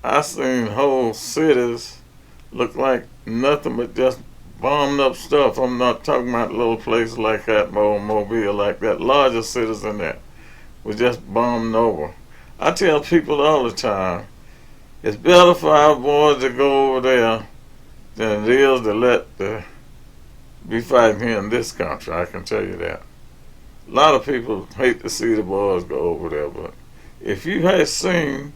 I seen whole cities look like nothing but just bombed up stuff. I'm not talking about little places like that, Mobile, like that. Larger cities than that was just bombed over. I tell people all the time, it's better for our boys to go over there than it is to let the be fighting here in this country. I can tell you that. A lot of people hate to see the boys go over there, but if you had seen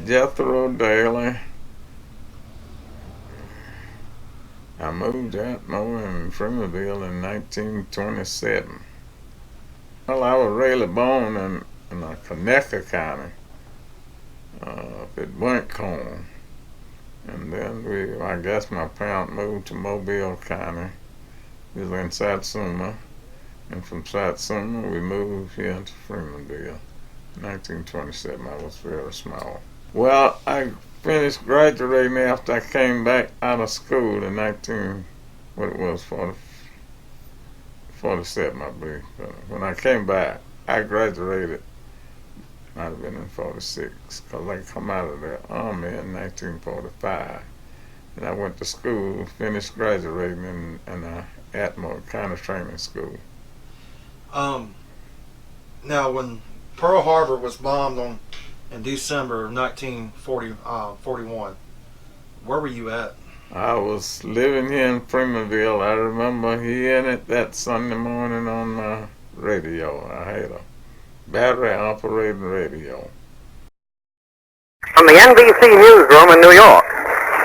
Jethro Daly, I moved out more in Freemanville in 1927. Well, I was really born in Conecuh County, up at Buncombe. And then I guess my parents moved to Mobile County. We was in Satsuma. And from Satsuma, we moved here to Freemanville. 1927, I was very small. Well, I finished graduating after I came back out of school in 47, I believe. When I came back, I graduated, might have been in 46, because I come out of the Army in 1945. And I went to school, finished graduating in Atmore County Training School. Now, when Pearl Harbor was bombed in December of 1941, where were you at? I was living here in Freemanville. I remember hearing it that Sunday morning on my radio. I had a battery-operated radio. From the NBC newsroom in New York,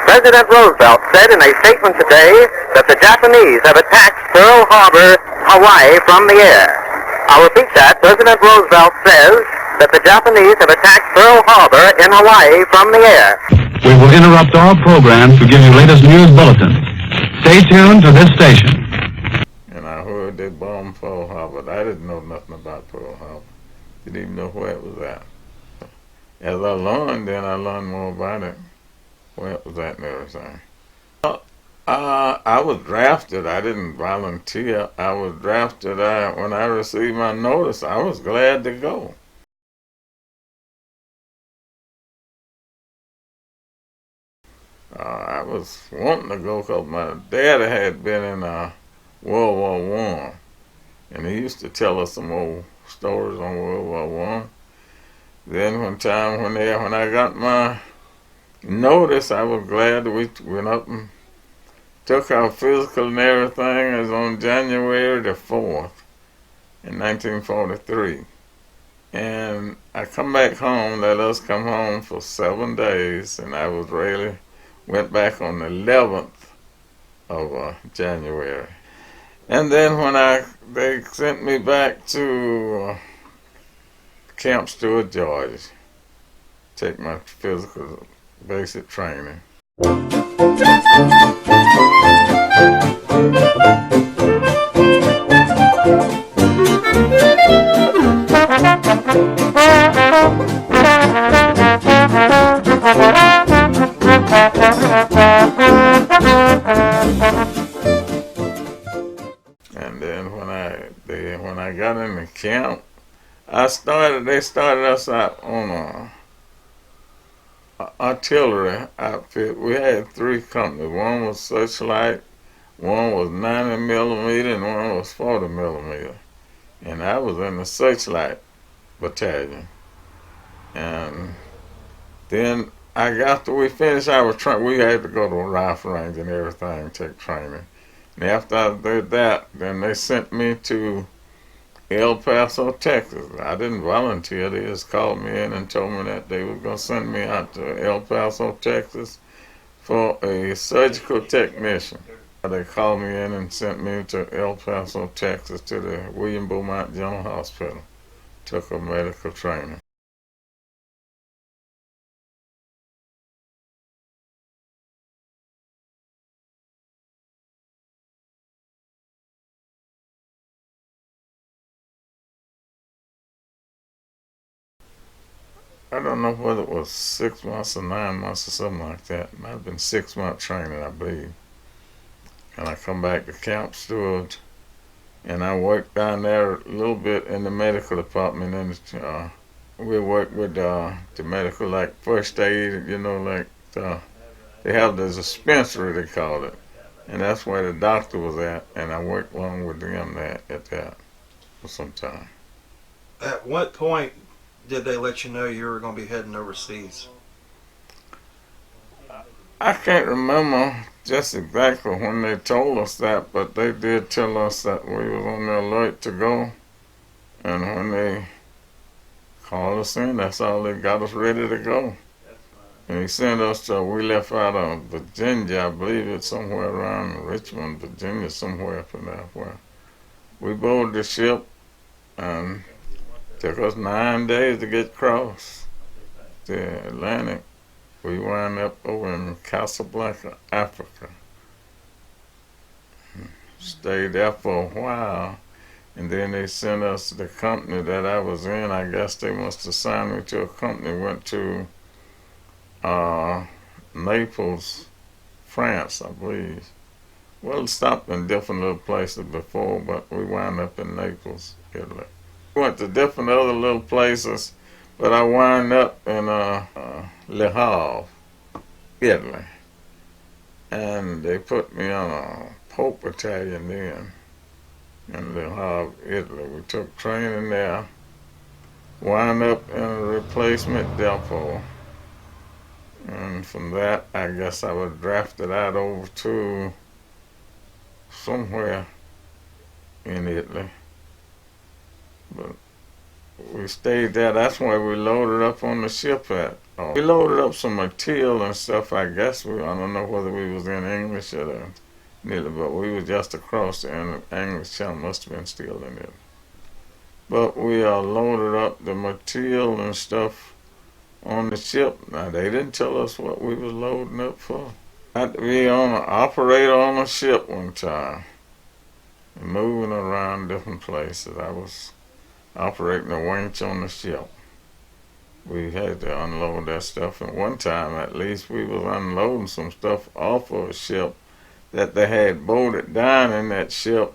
President Roosevelt said in a statement today that the Japanese have attacked Pearl Harbor, Hawaii, from the air. I'll repeat that. President Roosevelt says that the Japanese have attacked Pearl Harbor in Hawaii from the air. We will interrupt our program to give you latest news bulletins. Stay tuned to this station. And I heard they bombed Pearl Harbor. I didn't know nothing about Pearl Harbor. Didn't even know where it was at. As I learned, then I learned more about it, where it was at and everything. I was drafted. I didn't volunteer. I was drafted. When I received my notice, I was glad to go. I was wanting to go because my daddy had been in World War I, and he used to tell us some old stories on World War I. Then one time when I got my notice, I was glad that we went up and took our physical and everything. It was on January the 4th in 1943. And I come back home, let us come home for 7 days, and I was really, went back on the 11th of January. And then when they sent me back to Camp Stewart, Georgia, take my physical basic training. got in the camp, they started us out on a artillery outfit. We had 3 companies. One was Searchlight, one was 90 millimeter, and one was 40 millimeter. And I was in the Searchlight battalion. And then after we finished our training, we had to go to a rifle range and everything, take training. And after I did that, then they sent me to El Paso, Texas. I didn't volunteer. They just called me in and told me that they were going to send me out to El Paso, Texas for a surgical technician. They called me in and sent me to El Paso, Texas to the William Beaumont General Hospital. Took a medical training. I don't know whether it was 6 months or 9 months or something like that. It might have been 6-month training, I believe. And I come back to Camp Stewart, and I worked down there a little bit in the medical department. And we worked with the medical, like first aid, they have the dispensary, they call it. And that's where the doctor was at, and I worked along with them at that for some time. At what point did they let you know you were going to be heading overseas? I can't remember just exactly when they told us that, but they did tell us that we was on the alert to go. And when they called us in, that's all they got us ready to go. And he sent us we left out of Virginia, I believe it's somewhere around Richmond, Virginia, somewhere from there. Where we boarded the ship, and took us 9 days to get across the Atlantic. We wound up over in Casablanca, Africa. Stayed there for a while, and then they sent us to the company that I was in. I guess they must have signed me to a company. Went to Naples, France, I believe. Well, stopped in different little places before, but we wound up in Naples, Italy. Went to different other little places, but I wound up in Le Havre, Italy. And they put me on a Pope battalion then in Le Havre, Italy. We took training there, wound up in a replacement depot. And from that, I guess I was drafted out over to somewhere in Italy. But we stayed there. That's where we loaded up on the ship at. We loaded up some material and stuff. I guess I don't know whether we was in English or neither, but we were just across the English Channel. Must have been still in it. But we loaded up the material and stuff on the ship. Now, they didn't tell us what we was loading up for. I had to be an operator on a ship one time, moving around different places. I was operating a winch on the ship. We had to unload that stuff, and one time at least we was unloading some stuff off of a ship that they had bolted down in that ship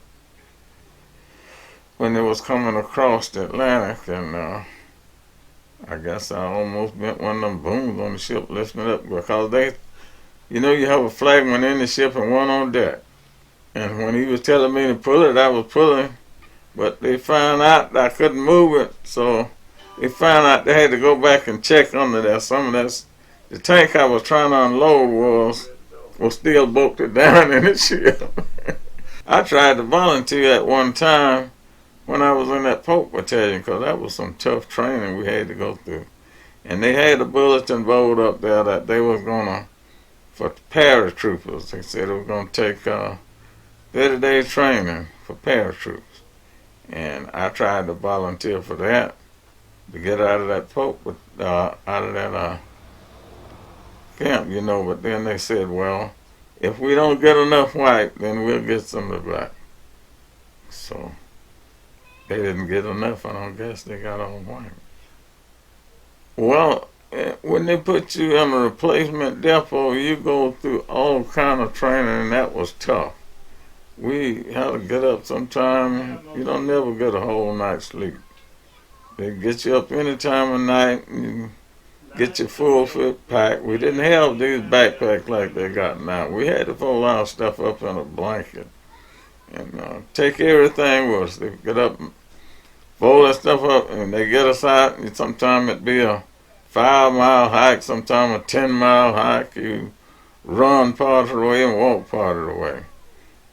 when it was coming across the Atlantic, and I guess I almost bent one of them booms on the ship lifting it up, because you have a flagman in the ship and one on deck. And when he was telling me to pull it, I was pulling, but they found out I couldn't move it, so they found out they had to go back and check under there. Some of the tank I was trying to unload was still bolted down in the ship. I tried to volunteer at one time when I was in that Pope battalion, because that was some tough training we had to go through. And they had a bulletin board up there that they was for paratroopers. They said it was going to take 30 days training for paratroopers. And I tried to volunteer for that, to get out of that Pope, out of that camp, but then they said, well, if we don't get enough white, then we'll get some of the black. So they didn't get enough, I don't guess they got all white. Well, when they put you in a replacement depot, you go through all kind of training, and that was tough. we had to get up sometime. You don't never get a whole night's sleep. They get you up any time of night and you get your full fit pack. We didn't have these backpacks like they got now. We had to fold our stuff up in a blanket and take everything with us. They get up and fold that stuff up and they get us out. And sometimes it'd be a 5-mile hike, sometimes a 10-mile hike. You run part of the way and walk part of the way.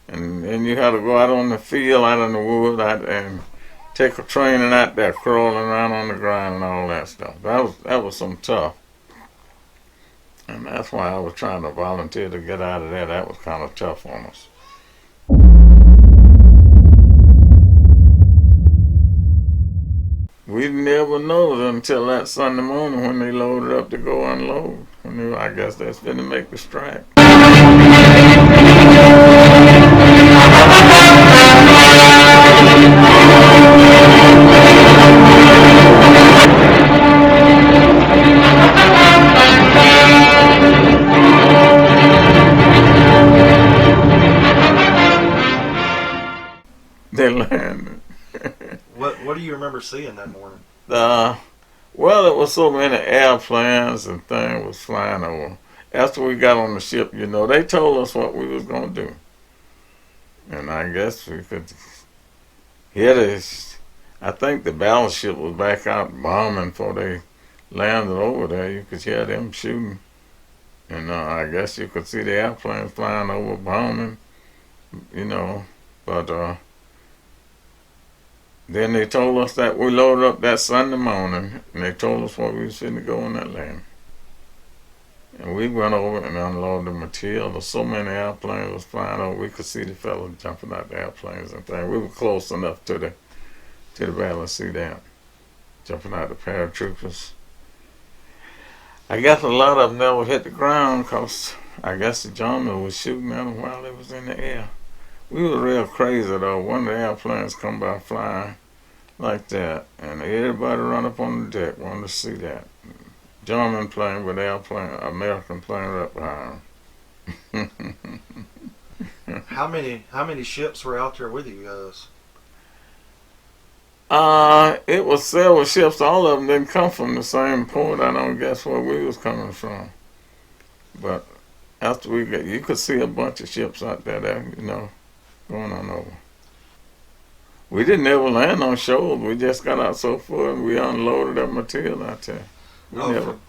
And then you had to go out on the field, out in the wood, and take a training out there, crawling around on the ground and all that stuff. That was some tough. And that's why I was trying to volunteer to get out of there. That was kind of tough on us. We never know until that Sunday morning when they loaded up to go unload. I guess that's going to make the strike. They landed. What do you remember seeing that morning? Well, there was so many airplanes and things was flying over. After we got on the ship, they told us what we was going to do. And I guess we could hear this. I think the battleship was back out bombing before they landed over there. You could hear them shooting. And I guess you could see the airplanes flying over bombing, But then they told us that we loaded up that Sunday morning, and they told us what we was finna go on that land. And we went over and unloaded the material. There's so many airplanes was flying over, we could see the fellas jumping out the airplanes and things. We were close enough to the battle to see that, jumping out the paratroopers. I guess a lot of them never hit the ground because I guess the Germans was shooting at them while they was in the air. We were real crazy though. One of the airplanes come by flying like that, and everybody run up on the deck wanted to see that. German plane with airplane, American plane right behind them. How many ships were out there with you guys? It was several ships. All of them didn't come from the same port. I don't guess where we was coming from. But after you could see a bunch of ships out there, going on over. We didn't ever land on shore. We just got out so far and we unloaded our material out there.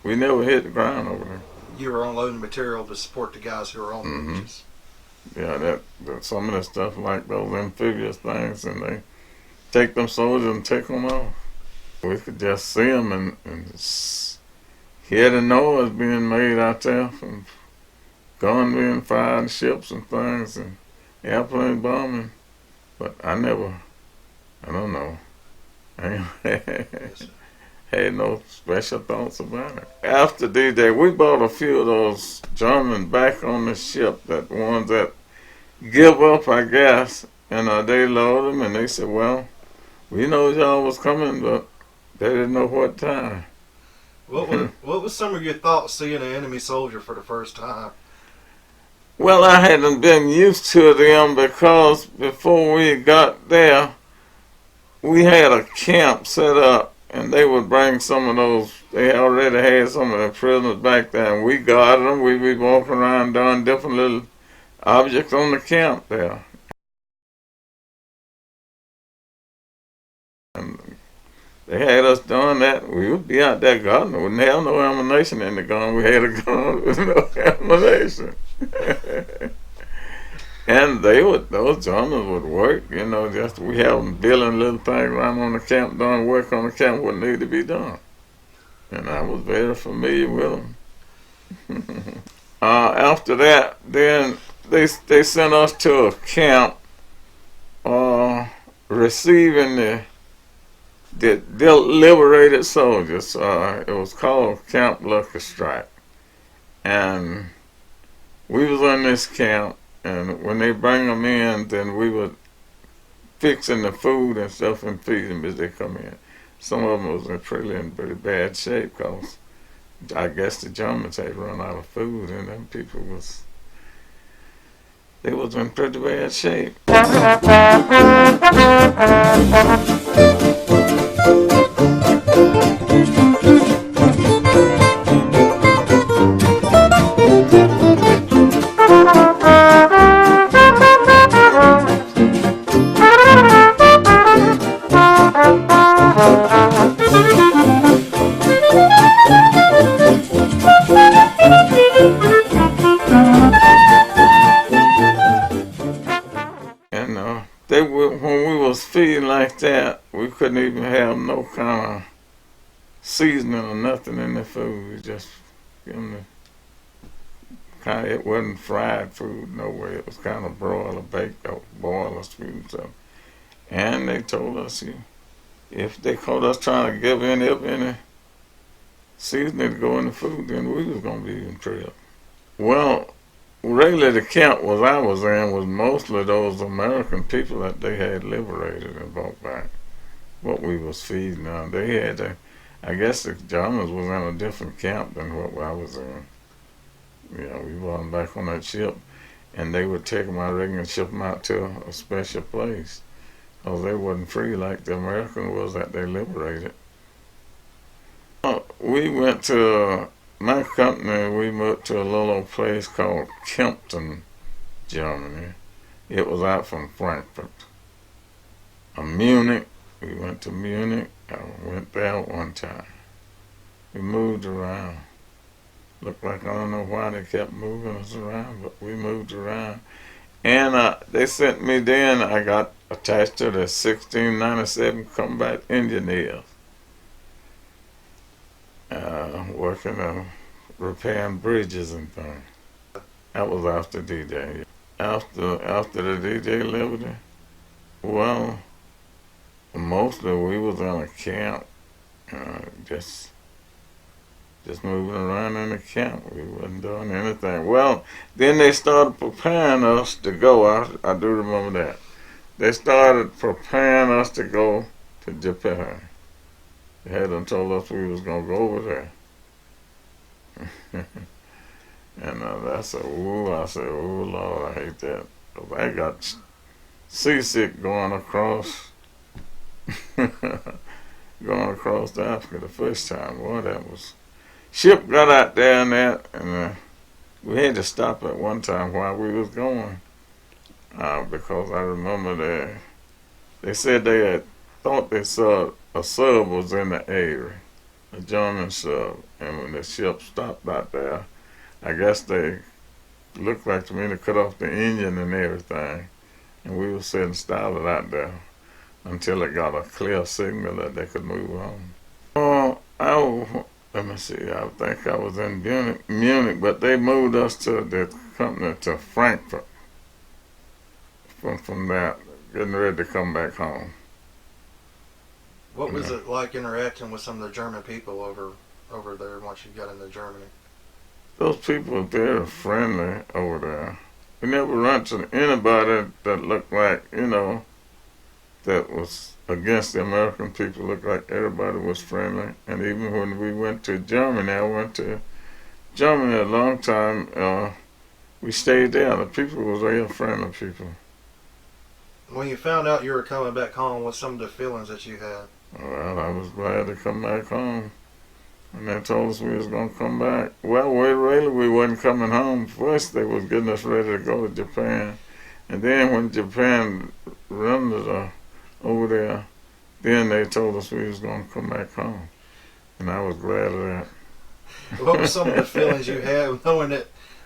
We never hit the ground over there. You were unloading material to support the guys who were on the beaches. Yeah, that some of the stuff like those amphibious things, and they take them soldiers and take them off. We could just see them and hear the noise being made out there from guns being fired, ships and things, and airplane bombing. But I don't know. I had no special thoughts about it. After D-Day, we brought a few of those Germans back on the ship, that ones that give up, I guess, and they loaded them, and they said, well, we know y'all was coming, but they didn't know what time. What was some of your thoughts seeing an enemy soldier for the first time? Well, I hadn't been used to them because before we got there, we had a camp set up, and they would bring some of those. They already had some of the prisoners back there, and we guarded them. We'd be walking around doing different little objects on the camp there. And they had us doing that. We would be out there guarding. We wouldn't have no ammunition in the gun. We had a gun with no ammunition. And those Germans would work, just we have them building little things around on the camp, doing work on the camp what needed to be done. And I was very familiar with them. After that, then they sent us to a camp receiving the liberated soldiers. It was called Camp Lucky Strike. And we was in this camp, and when they bring them in, then we were fixing the food and stuff and feeding them as they come in. Some of them was in pretty bad shape because I guess the Germans had run out of food, and them people was in pretty bad shape. And when we was feeding like that, we couldn't even have no kind of seasoning or nothing in the food. We just give them the kind of, it wasn't fried food no way. It was kind of broiled or baked or boiled or food. So, and they told us if they caught us trying to give any seasoning to go in the food, then we was gonna be in trouble. Well, really, the camp I was in was mostly those American people that they had liberated and brought back. What we was feeding on, they had I guess the Germans was in a different camp than what I was in. You know, we wasn't back on that ship, and they would take them out and ship them out to a special place, because they wasn't free like the American was that they liberated. We went to my company. We moved to a little old place called Kempten, Germany. It was out from Frankfurt. Munich. We went to Munich. I went there one time. We moved around. Looked like I don't know why they kept moving us around, but we moved around. And they sent me then. I got attached to the 1697 Combat Engineers. Working on repairing bridges and things. That was after D-Day. After the D-Day Liberty, well, mostly we was in a camp, just moving around in the camp. We wasn't doing anything. Well, then they started preparing us to go. I do remember that. They started preparing us to go to Japan. They hadn't told us we was going to go over there. And I said, ooh, Lord, I hate that. 'Cause I got seasick going across to Africa the first time. Boy, that was... Ship got out there and we had to stop at one time while we was going. Because I remember they said they had thought they saw a sub was in the area, a German sub, and when the ship stopped out there, I guess they looked like to me to cut off the engine and everything, and we were sitting started out there until it got a clear signal that they could move on. Let me see, I think I was in Munich, but they moved us to the company to Frankfurt. From that, getting ready to come back home. What was it like interacting with some of the German people over there once you got into Germany? Those people were very friendly over there. We never run into anybody that looked like, that was against the American people. Looked like everybody was friendly. And even when we went to Germany, I went to Germany a long time. We stayed there. The people was real friendly people. When you found out you were coming back home, what's some of the feelings that you had? Well, I was glad to come back home. And they told us we was going to come back. Well, we wasn't coming home. First, they was getting us ready to go to Japan. And then when Japan rendered over there, then they told us we was going to come back home. And I was glad of that. What were some of the feelings you had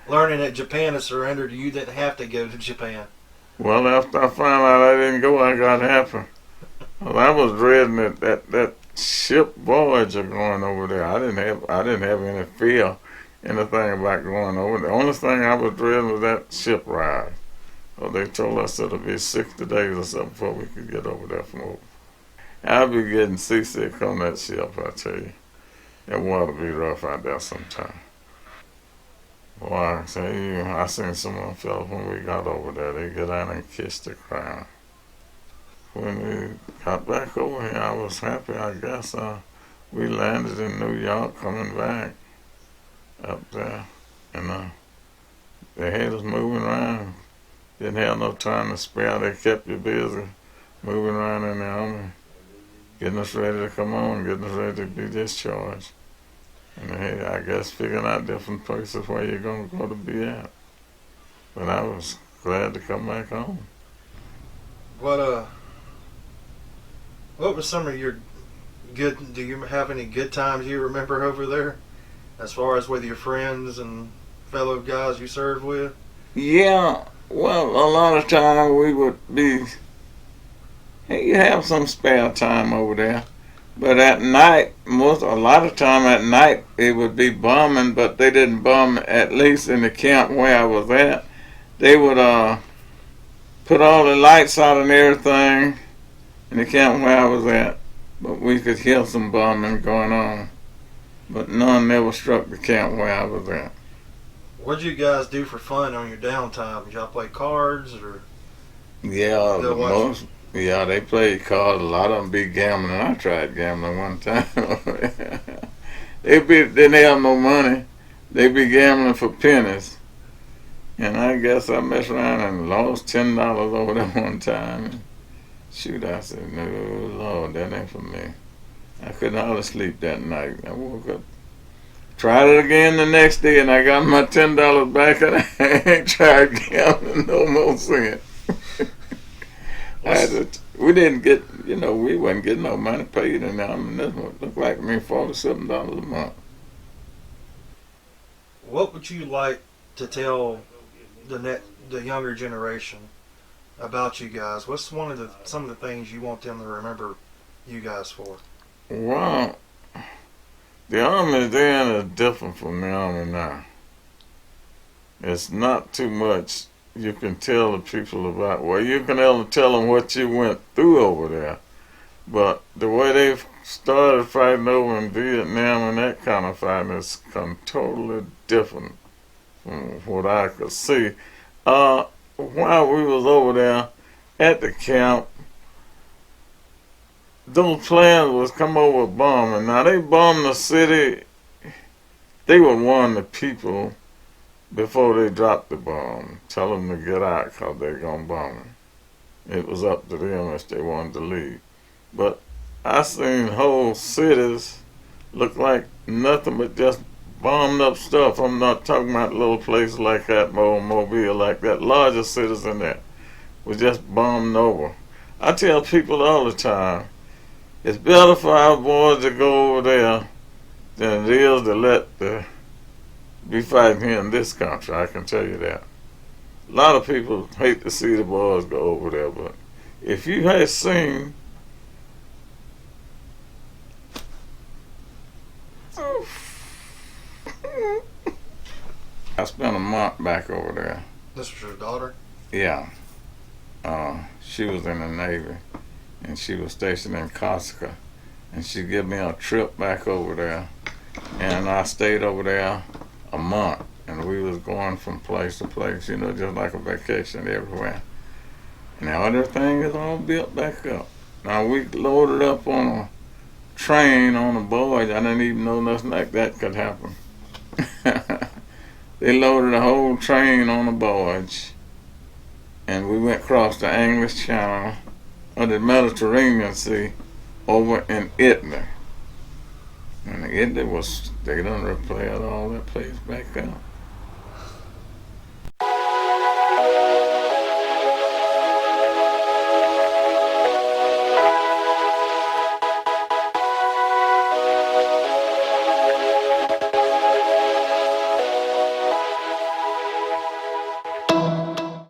learning that Japan had surrendered, you didn't have to go to Japan? Well, after I found out I didn't go, I got happy. Well, I was dreading that ship voyage of going over there. I didn't have any fear, anything about going over there. The only thing I was dreading was that ship ride. Well, they told us it'll be 60 days or something before we could get over there from over. I'll be getting seasick on that ship, I tell you. That water be rough out there sometime. Boy, I tell you, I seen some of them fellas when we got over there, they get out and kiss the ground. When we got back over here, I was happy, I guess. We landed in New York coming back up there, and they had us moving around. Didn't have no time to spare. They kept you busy moving around in the army, getting us ready to come on, getting us ready to be discharged. And hey, I guess figuring out different places where you're going to go to be at. But I was glad to come back home. What was some of your good? Do you have any good times you remember over there, as far as with your friends and fellow guys you served with? Yeah, well, a lot of time we would be. Hey, you have some spare time over there, but at night, a lot of time at night it would be bombing, but they didn't bomb at least in the camp where I was at. They would put all the lights out and everything in the camp where I was at, but we could hear some bombing going on. But none never struck the camp where I was at. What'd you guys do for fun on your downtime? Did y'all play cards or? Yeah, they played cards. A lot of them be gambling. I tried gambling one time. Didn't have no money. They be gambling for pennies. And I guess I messed around and lost $10 over there one time. Shoot, I said, no, Lord, that ain't for me. I couldn't hardly sleep that night. I woke up, tried it again the next day, and I got my $10 back, and I ain't tried gambling no more since. We didn't get, we wasn't getting no money paid, and this one looked like me $47 a month. What would you like to tell the younger generation about you guys? What's some of the things you want them to remember you guys for? Well, the Army then is different from the Army now. It's not too much you can tell the people about. Well, you can tell them what you went through over there, but the way they started fighting over in Vietnam and that kind of fighting is totally different from what I could see. While we was over there at the camp, those plans was come over bombing. Now they bombed the city. They would warn the people before they dropped the bomb, tell them to get out because they're gonna bomb them. It was up to them if they wanted to leave. But I seen whole cities look like nothing but just bombed up stuff. I'm not talking about little places like that, Mobile, like that. Larger cities in there was just bombed over. I tell people all the time, it's better for our boys to go over there than it is to be fighting here in this country. I can tell you that. A lot of people hate to see the boys go over there, but if you had seen I spent a month back over there. This was your daughter? Yeah. She was in the Navy, and she was stationed in Corsica, and she gave me a trip back over there, and I stayed over there a month, and we was going from place to place, just like a vacation everywhere. Now everything is all built back up. Now we loaded up on a train on a barge. I didn't even know nothing like that could happen. They loaded a whole train on a barge, and we went across the English Channel or the Mediterranean Sea over in Italy. And Italy they done repaired all that place back up.